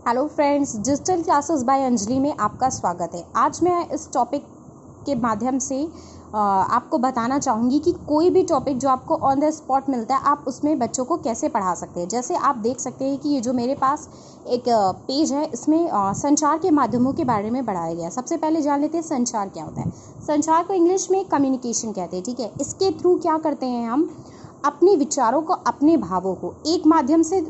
Hello friends, digital classes bye Anjali में आपका स्वागत है। आज मैं इस टॉपिक के माध्यम से आपको बताना चाहूँगी कि कोई भी टॉपिक जो आपको ऑन द स्पॉट मिलता है, आप उसमें बच्चों को कैसे पढ़ा सकते हैं। जैसे आप देख सकते हैं कि ये जो मेरे पास एक पेज है, इसमें संचार के माध्यमों के बारे में पढ़ाया गया है। सबसे पहले जान लेते हैं संचार क्या होता है। संचार को इंग्लिश में कम्युनिकेशन कहते हैं, ठीक है। इसके थ्रू क्या करते हैं हम, अपने विचारों को, अपने भावों को एक माध्यम से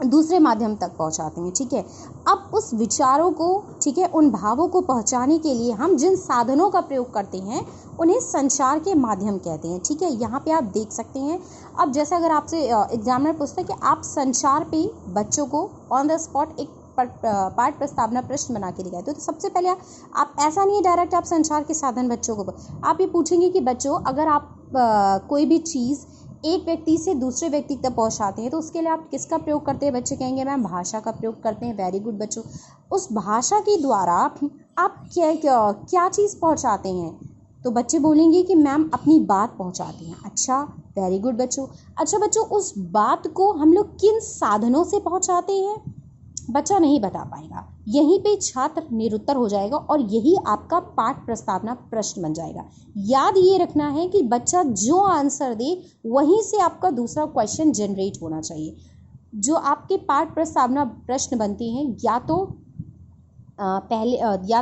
दूसरे माध्यम तक पहुंचाते हैं, ठीक है। अब उस विचारों को, ठीक है, उन भावों को पहुंचाने के लिए हम जिन साधनों का प्रयोग करते हैं उन्हें संचार के माध्यम कहते हैं, ठीक है। यहाँ पे आप देख सकते हैं। अब जैसे अगर आपसे एग्जामिनर पूछता है कि आप संचार पे बच्चों को ऑन द स्पॉट एक पाठ प्रस्तावना प्रश्न बना के दिखाए, तो सबसे पहले आप ऐसा नहीं है डायरेक्ट आप संचार के साधन बच्चों को आप ये पूछेंगे कि बच्चों, अगर आप कोई भी चीज़ एक व्यक्ति से दूसरे व्यक्ति तक पहुंचाते हैं तो उसके लिए आप किसका प्रयोग करते हैं। बच्चे कहेंगे मैम भाषा का प्रयोग करते हैं। वेरी गुड बच्चों, उस भाषा के द्वारा आप क्या चीज़ पहुंचाते हैं, तो बच्चे बोलेंगे कि मैम अपनी बात पहुंचाते हैं। अच्छा, वेरी गुड बच्चों। अच्छा बच्चों, उस बात को हम लोग किन साधनों से पहुंचाते हैं, बच्चा नहीं बता पाएगा। यहीं पे छात्र निरुत्तर हो जाएगा और यही आपका पाठ प्रस्तावना प्रश्न बन जाएगा। याद ये रखना है कि बच्चा जो आंसर दे वहीं से आपका दूसरा क्वेश्चन जनरेट होना चाहिए। जो आपके पाठ प्रस्तावना प्रश्न बनते हैं, या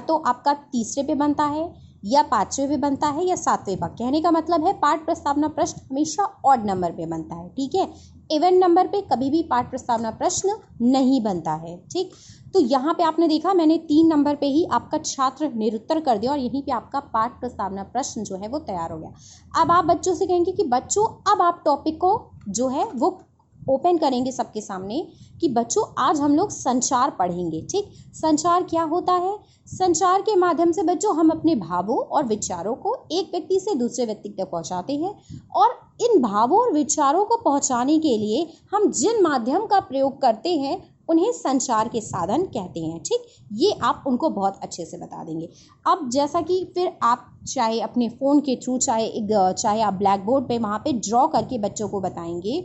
तो आपका तीसरे पे बनता है, या पांचवें पे बनता है, या सातवें पे। कहने का मतलब है पाठ प्रस्तावना प्रश्न हमेशा ऑड नंबर पे बनता है, ठीक है। इवन नंबर पे कभी भी पाठ प्रस्तावना प्रश्न नहीं बनता है, ठीक। तो यहाँ पे आपने देखा, मैंने 3 नंबर पे ही आपका छात्र निरुत्तर कर दिया और यहीं पे आपका पाठ प्रस्तावना प्रश्न जो है वो तैयार हो गया। अब आप बच्चों से कहेंगे कि बच्चों, अब आप टॉपिक को जो है वो ओपन करेंगे सबके सामने कि बच्चों आज हम लोग संचार पढ़ेंगे, ठीक। संचार क्या होता है। संचार के माध्यम से बच्चों हम अपने भावों और विचारों को एक व्यक्ति से दूसरे व्यक्ति तक पहुंचाते हैं, और इन भावों और विचारों को पहुंचाने के लिए हम जिन माध्यम का प्रयोग करते हैं उन्हें संचार के साधन कहते हैं, ठीक। ये आप उनको बहुत अच्छे से बता देंगे। अब जैसा कि फिर आप चाहे अपने फ़ोन के थ्रू, चाहे आप ब्लैक बोर्ड पे वहाँ पे ड्रॉ करके बच्चों को बताएंगे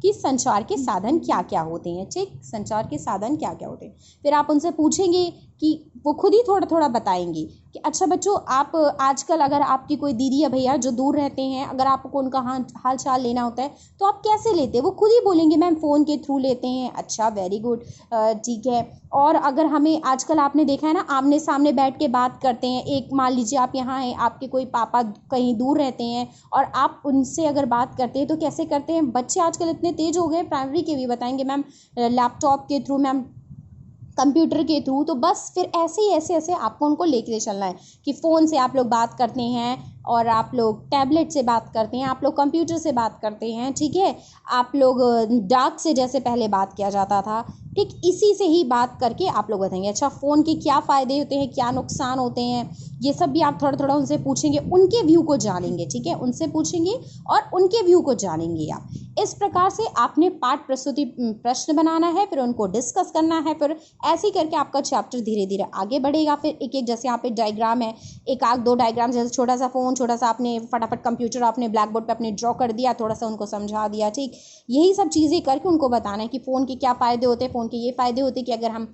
कि संचार के साधन क्या क्या होते हैं, ठीक। संचार के साधन क्या क्या होते हैं। फिर आप उनसे पूछेंगे कि वो खुद ही थोड़ा थोड़ा बताएंगे कि अच्छा बच्चों, आप आजकल अगर आपकी कोई दीदी या भैया जो दूर रहते हैं, अगर आपको उनका हाल चाल लेना होता है तो आप कैसे लेते हैं, वो खुद ही बोलेंगे मैम फ़ोन के थ्रू लेते हैं। अच्छा, वेरी गुड, ठीक है। और अगर हमें आजकल आपने देखा है ना, आमने सामने बैठ के बात करते हैं। एक मान लीजिए आप यहाँ हैं, आपके कोई पापा कहीं दूर रहते हैं और आप उनसे अगर बात करते हैं तो कैसे करते हैं। बच्चे आजकल इतने तेज़ हो गए, प्राइमरी के भी बताएंगे मैम लैपटॉप के थ्रू, मैम कंप्यूटर के थ्रू। तो बस फिर ऐसे आपको उनको लेके चलना है कि फ़ोन से आप लोग बात करते हैं, और आप लोग टैबलेट से बात करते हैं, आप लोग कंप्यूटर से बात करते हैं, ठीक है। आप लोग डाक से जैसे पहले बात किया जाता था, ठीक, इसी से ही बात करके आप लोग बताएंगे। अच्छा, फ़ोन के क्या फ़ायदे होते हैं, क्या नुकसान होते हैं, ये सब भी आप थोड़ा थोड़ा उनसे पूछेंगे, उनके व्यू को जानेंगे, ठीक है। उनसे पूछेंगे और उनके व्यू को जानेंगे आप। इस प्रकार से आपने पाठ प्रस्तुति प्रश्न बनाना है, फिर उनको डिस्कस करना है, फिर ऐसे ही करके आपका चैप्टर धीरे धीरे आगे बढ़ेगा। फिर एक एक, जैसे यहाँ पे डायग्राम है, एक आध दो डायग्राम, जैसे छोटा सा फ़ोन, छोटा सा आपने फटाफट कंप्यूटर आपने ब्लैक बोर्ड पे अपने ड्रॉ कर दिया, थोड़ा सा उनको समझा दिया, ठीक। यही सब चीज़ें करके उनको बताना है कि फ़ोन के क्या फ़ायदे होते हैं। फ़ोन के ये फ़ायदे होते हैं कि अगर हम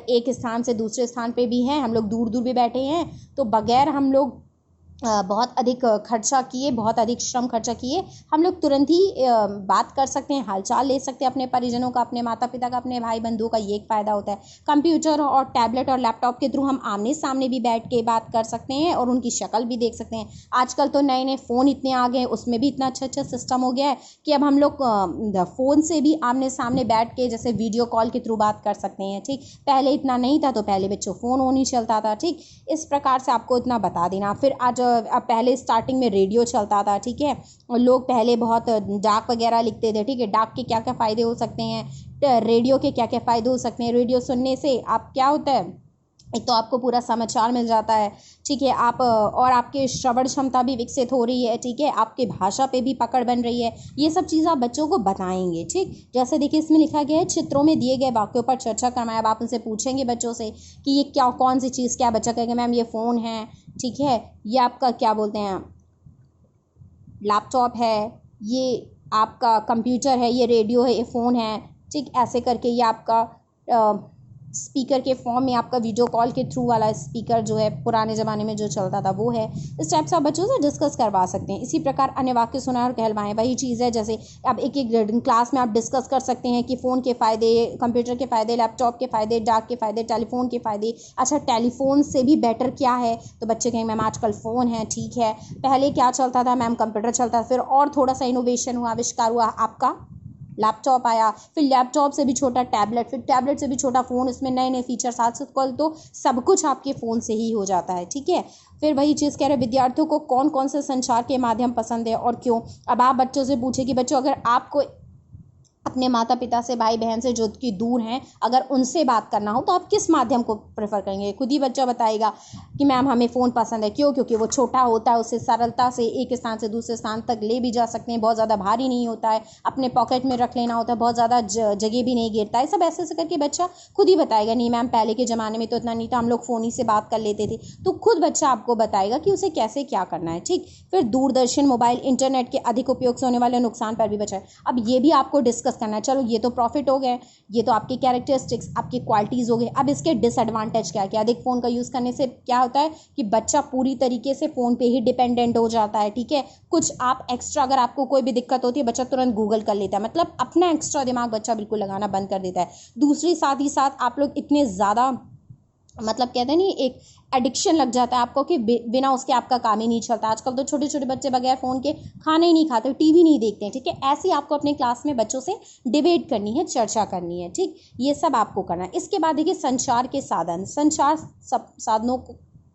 एक स्थान से दूसरे स्थान पे भी हैं, हम लोग दूर दूर भी बैठे हैं, तो बगैर हम लोग बहुत अधिक खर्चा किए, बहुत अधिक श्रम खर्चा किए, हम लोग तुरंत ही बात कर सकते हैं, हालचाल ले सकते हैं अपने परिजनों का, अपने माता पिता का, अपने भाई बंधुओं का। ये एक फ़ायदा होता है। कंप्यूटर और टैबलेट और लैपटॉप के थ्रू हम आमने सामने भी बैठ के बात कर सकते हैं और उनकी शक्ल भी देख सकते हैं। आजकल तो नए नए फ़ोन इतने आ गए हैं, उसमें भी इतना अच्छा सिस्टम हो गया है कि अब हम लोग फ़ोन से भी आमने सामने बैठ के जैसे वीडियो कॉल के थ्रू बात कर सकते हैं, ठीक। पहले इतना नहीं था, तो पहले बच्चों फ़ोन नहीं चलता था, ठीक। इस प्रकार से आपको इतना बता देना। फिर आज अब पहले स्टार्टिंग में रेडियो चलता था, ठीक है। और लोग पहले बहुत डाक वगैरह लिखते थे, ठीक है। डाक के क्या क्या फ़ायदे हो सकते हैं, रेडियो के क्या क्या फ़ायदे हो सकते हैं। रेडियो सुनने से आप क्या होता है, एक तो आपको पूरा समाचार मिल जाता है, ठीक है। आप और आपकी श्रवण क्षमता भी विकसित हो रही है, ठीक है। आपकी भाषा पे भी पकड़ बन रही है। ये सब चीज़ आप बच्चों को बताएंगे, ठीक। जैसे देखिए इसमें लिखा गया है, चित्रों में दिए गए वाक्यों पर चर्चा करना है। अब आप उनसे पूछेंगे बच्चों से कि ये क्या, कौन सी चीज़, क्या। बच्चा कहेगा मैम ये फ़ोन है, ठीक है, ये आपका क्या बोलते हैं लैपटॉप है, ये आपका कंप्यूटर है, ये रेडियो है, ये फ़ोन है, ठीक। ऐसे करके ये आपका स्पीकर के फॉर्म में आपका वीडियो कॉल के थ्रू वाला स्पीकर जो है पुराने ज़माने में जो चलता था वो है। इस टाइप से आप बच्चों से डिस्कस करवा सकते हैं। इसी प्रकार अन्य वाक्य सुनाएं और कहलवाएं, वही चीज़ है जैसे अब एक एक क्लास में आप डिस्कस कर सकते हैं कि फ़ोन के फ़ायदे, कंप्यूटर के फ़ायदे, लैपटॉप के फ़ायदे, डाक के फ़ायदे, टेलीफोन के फ़ायदे। अच्छा, टेलीफोन से भी बेटर क्या है? तो बच्चे कहेंगे मैम आजकल फ़ोन है, ठीक है। पहले क्या चलता था? मैम कंप्यूटर चलता था, फिर और थोड़ा सा इनोवेशन हुआ, आविष्कार हुआ, आपका लैपटॉप आया, फिर लैपटॉप से भी छोटा टैबलेट, फिर टैबलेट से भी छोटा फ़ोन, इसमें नए नए फीचर्स आजकल तो सब कुछ आपके फ़ोन से ही हो जाता है, ठीक है। फिर वही चीज़ कह रहे हैं, विद्यार्थियों को कौन कौन से संचार के माध्यम पसंद है और क्यों। अब आप बच्चों से पूछे कि बच्चों अगर आपको अपने माता पिता से, भाई बहन से जो कि दूर हैं, अगर उनसे बात करना हो तो आप किस माध्यम को प्रेफर करेंगे? खुद ही बच्चा बताएगा कि मैम हमें फ़ोन पसंद है। क्यों? क्योंकि वो छोटा होता है, उसे सरलता से एक स्थान से दूसरे स्थान तक ले भी जा सकते हैं, बहुत ज़्यादा भारी नहीं होता है, अपने पॉकेट में रख लेना होता है, बहुत ज़्यादा जगह भी नहीं गिरता है। सब ऐसे ऐसे करके बच्चा खुद ही बताएगा, नहीं मैम पहले के ज़माने में तो इतना नहीं था, हम लोग फ़ोन ही से बात कर लेते थे। तो खुद बच्चा आपको बताएगा कि उसे कैसे क्या करना है, ठीक। फिर दूरदर्शन, मोबाइल, इंटरनेट के अधिक उपयोग से होने वाले नुकसान पर भी बचाए। अब ये भी आपको डिस्कस करना है। चलो ये तो प्रॉफिट हो गए, ये तो आपके कैरेक्टरिस्टिक्स, आपकी क्वालिटीज़ हो गए। अब इसके डिसएडवांटेज क्या है? कि अधिक फ़ोन का यूज़ करने से क्या होता है कि बच्चा पूरी तरीके से फ़ोन पे ही डिपेंडेंट हो जाता है, ठीक है। कुछ आप एक्स्ट्रा, अगर आपको कोई भी दिक्कत होती है, बच्चा तुरंत गूगल कर लेता है, मतलब अपना एक्स्ट्रा दिमाग बच्चा बिल्कुल लगाना बंद कर देता है। दूसरी साथ ही साथ आप लोग इतने ज़्यादा, मतलब कहते हैं नहीं, एक एडिक्शन लग जाता है आपको कि बिना उसके आपका काम ही नहीं चलता। आजकल तो छोटे छोटे बच्चे बगैर फ़ोन के खाना ही नहीं खाते, टीवी नहीं देखते हैं, ठीक है। ऐसे ही आपको अपने क्लास में बच्चों से डिबेट करनी है, चर्चा करनी है, ठीक। ये सब आपको करना है। इसके बाद देखिए संचार के साधन, संचार सब साधनों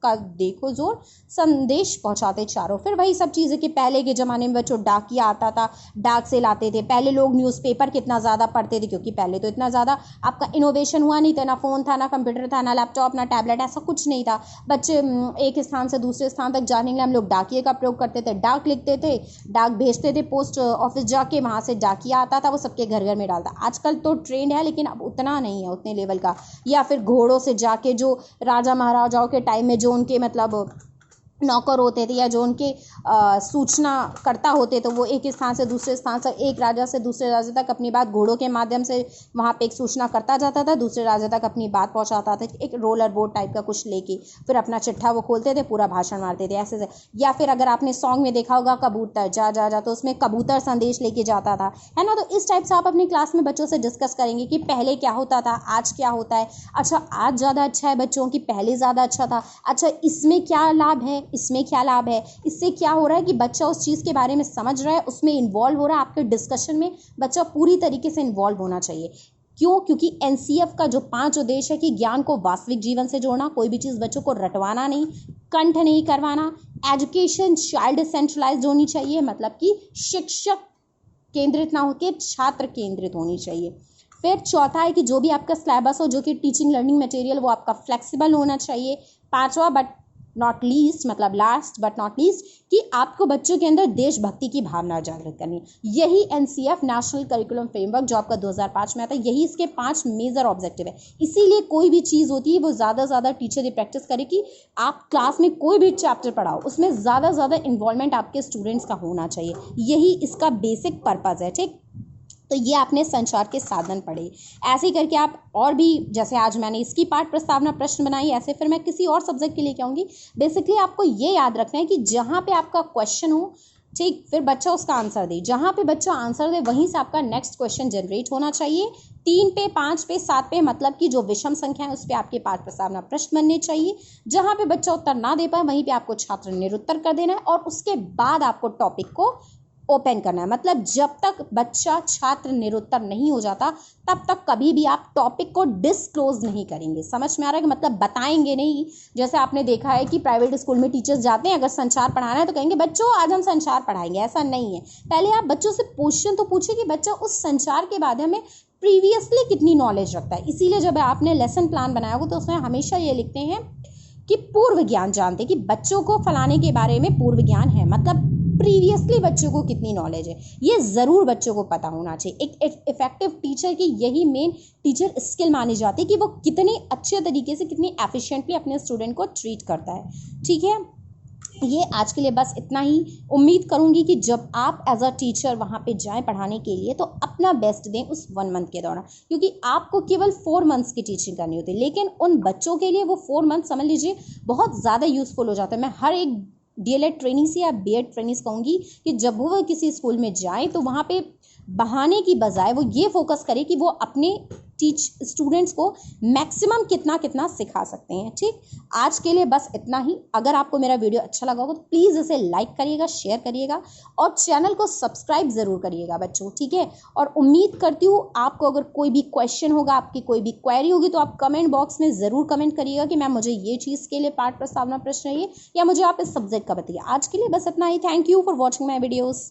का देखो जोर, संदेश पहुंचाते चारों। फिर वही सब चीज़ें कि पहले के ज़माने में बच्चों डाकिया आता था, डाक से लाते थे। पहले लोग न्यूज़पेपर कितना ज़्यादा पढ़ते थे, क्योंकि पहले तो इतना ज़्यादा आपका इनोवेशन हुआ नहीं था, ना फ़ोन था, ना कंप्यूटर था, ना लैपटॉप, ना टैबलेट, ऐसा कुछ नहीं था। बच्चे एक स्थान से दूसरे स्थान तक जाने के लिए हम लोग डाकिए का प्रयोग करते थे, डाक लिखते थे, डाक भेजते थे पोस्ट ऑफिस जाके, वहाँ से डाकिया आता था, वो सबके घर घर में डालता। आजकल तो ट्रेंड है लेकिन अब उतना नहीं है, उतने लेवल का। या फिर घोड़ों से जाके, जो राजा महाराजाओं के टाइम में जो उनके मतलब नौकर होते थे या जो उनके सूचना करता होते, तो वो एक स्थान से दूसरे स्थान से, एक राजा से दूसरे राजा तक अपनी बात घोड़ों के माध्यम से वहाँ पे एक सूचना करता जाता था, दूसरे राजा तक अपनी बात पहुँचाता था, एक रोलर बोर्ड टाइप का कुछ लेके। फिर अपना चिट्ठा वो खोलते थे, पूरा भाषण मारते थे ऐसे से। या फिर अगर आपने सॉन्ग में देखा होगा कबूतर जा जा जा, तो उसमें कबूतर संदेश लेके जाता था, है ना। तो इस टाइप से आप अपनी क्लास में बच्चों से डिस्कस करेंगे कि पहले क्या होता था, आज क्या होता है। अच्छा, आज ज़्यादा अच्छा है बच्चों की, पहले ज़्यादा अच्छा था। अच्छा, इसमें क्या लाभ है, इसमें क्या लाभ है, इससे क्या हो रहा है कि बच्चा उस चीज़ के बारे में समझ रहा है, उसमें इन्वॉल्व हो रहा है। आपके डिस्कशन में बच्चा पूरी तरीके से इन्वॉल्व होना चाहिए। क्यों? क्योंकि एनसीएफ का जो 5 उद्देश्य है कि ज्ञान को वास्तविक जीवन से जोड़ना, कोई भी चीज़ बच्चों को रटवाना नहीं, कंठ नहीं करवाना। एजुकेशन चाइल्ड सेंट्रलाइज्ड होनी चाहिए, मतलब कि शिक्षक केंद्रित ना होकर छात्र केंद्रित होनी चाहिए। फिर चौथा है कि जो भी आपका सिलेबस हो, जो कि टीचिंग लर्निंग मटेरियल, वो आपका फ्लेक्सिबल होना चाहिए। पांचवा बट नॉट लीस्ट, मतलब लास्ट बट नॉट लीस्ट, कि आपको बच्चों के अंदर देशभक्ति की भावना जागृत करनी। यही एनसीएफ नेशनल करिकुलम फ्रेमवर्क जो आपका 2005 में आता है, यही इसके 5 मेजर ऑब्जेक्टिव है। इसीलिए कोई भी चीज़ होती है वो ज़्यादा से ज़्यादा टीचर ये प्रैक्टिस करे कि आप क्लास में कोई भी चैप्टर पढ़ाओ, उसमें ज़्यादा से ज़्यादा इन्वॉल्वमेंट आपके स्टूडेंट्स का होना चाहिए। यही इसका बेसिक पर्पज़ है, ठीक। तो ये आपने संचार के साधन पढ़े। ऐसे ही करके आप और भी, जैसे आज मैंने इसकी पाठ प्रस्तावना प्रश्न बनाई, ऐसे फिर मैं किसी और सब्जेक्ट के लेके आऊँगी। बेसिकली आपको ये याद रखना है कि जहाँ पे आपका क्वेश्चन हो, ठीक, फिर बच्चा उसका आंसर दे, जहाँ पे बच्चा आंसर दे वहीं से आपका नेक्स्ट क्वेश्चन जनरेट होना चाहिए। 3 पे, 5 पे, 7 पे, मतलब कि जो विषम संख्या है उस पर आपके पाठ प्रस्तावना प्रश्न बनने चाहिए। जहाँ पे बच्चा उत्तर ना दे पाए वहीं पे आपको छात्र निरुत्तर कर देना है, और उसके बाद आपको टॉपिक को ओपन करना है। मतलब जब तक बच्चा छात्र निरुत्तर नहीं हो जाता तब तक कभी भी आप टॉपिक को डिस्क्लोज नहीं करेंगे। समझ में आ रहा है कि मतलब बताएंगे नहीं। जैसे आपने देखा है कि प्राइवेट स्कूल में टीचर्स जाते हैं, अगर संचार पढ़ाना है तो कहेंगे बच्चों आज हम संचार पढ़ाएंगे, ऐसा नहीं है। पहले आप बच्चों से क्वेश्चन तो पूछिए कि बच्चा उस संचार के बारे में प्रीवियसली कितनी नॉलेज रखता है। इसीलिए जब आपने लेसन प्लान बनाया हो तो उसमें हमेशा ये लिखते हैं कि पूर्व ज्ञान जानते, कि बच्चों को फलाने के बारे में पूर्व ज्ञान है, मतलब प्रीवियसली बच्चों को कितनी नॉलेज है, ये ज़रूर बच्चों को पता होना चाहिए। एक इफेक्टिव टीचर की यही मेन टीचर स्किल मानी जाती है कि वो कितने अच्छे तरीके से, कितनी एफिशिएंटली अपने स्टूडेंट को ट्रीट करता है, ठीक है। ये आज के लिए बस इतना ही। उम्मीद करूंगी कि जब आप एज अ टीचर वहाँ पे जाएं पढ़ाने के लिए तो अपना बेस्ट दें उस 1 मंथ के दौरान, क्योंकि आपको केवल 4 मंथ्स की टीचिंग करनी होती है, लेकिन उन बच्चों के लिए वो 4 मंथ समझ लीजिए बहुत ज़्यादा यूजफुल हो जाता है। मैं हर एक DLED ट्रेनिंग से या BEd ट्रेनिंग से कहूँगी कि जब वो किसी स्कूल में जाए तो वहाँ पे बहाने की बजाय वो ये फोकस करे कि वो अपने स्टूडेंट्स को मैक्सिमम कितना कितना सिखा सकते हैं। ठीक, आज के लिए बस इतना ही। अगर आपको मेरा वीडियो अच्छा लगा होगा तो प्लीज़ इसे लाइक करिएगा, शेयर करिएगा और चैनल को सब्सक्राइब ज़रूर करिएगा बच्चों, ठीक है। और उम्मीद करती हूँ आपको अगर कोई भी क्वेश्चन होगा, आपकी कोई भी क्वेरी होगी तो आप कमेंट बॉक्स में ज़रूर कमेंट करिएगा कि मैम मुझे ये चीज़ के लिए पाठ प्रस्तावना प्रश्न चाहिए या मुझे आप इस सब्जेक्ट का बताइए। आज के लिए बस इतना ही। Thank you for watching my videos.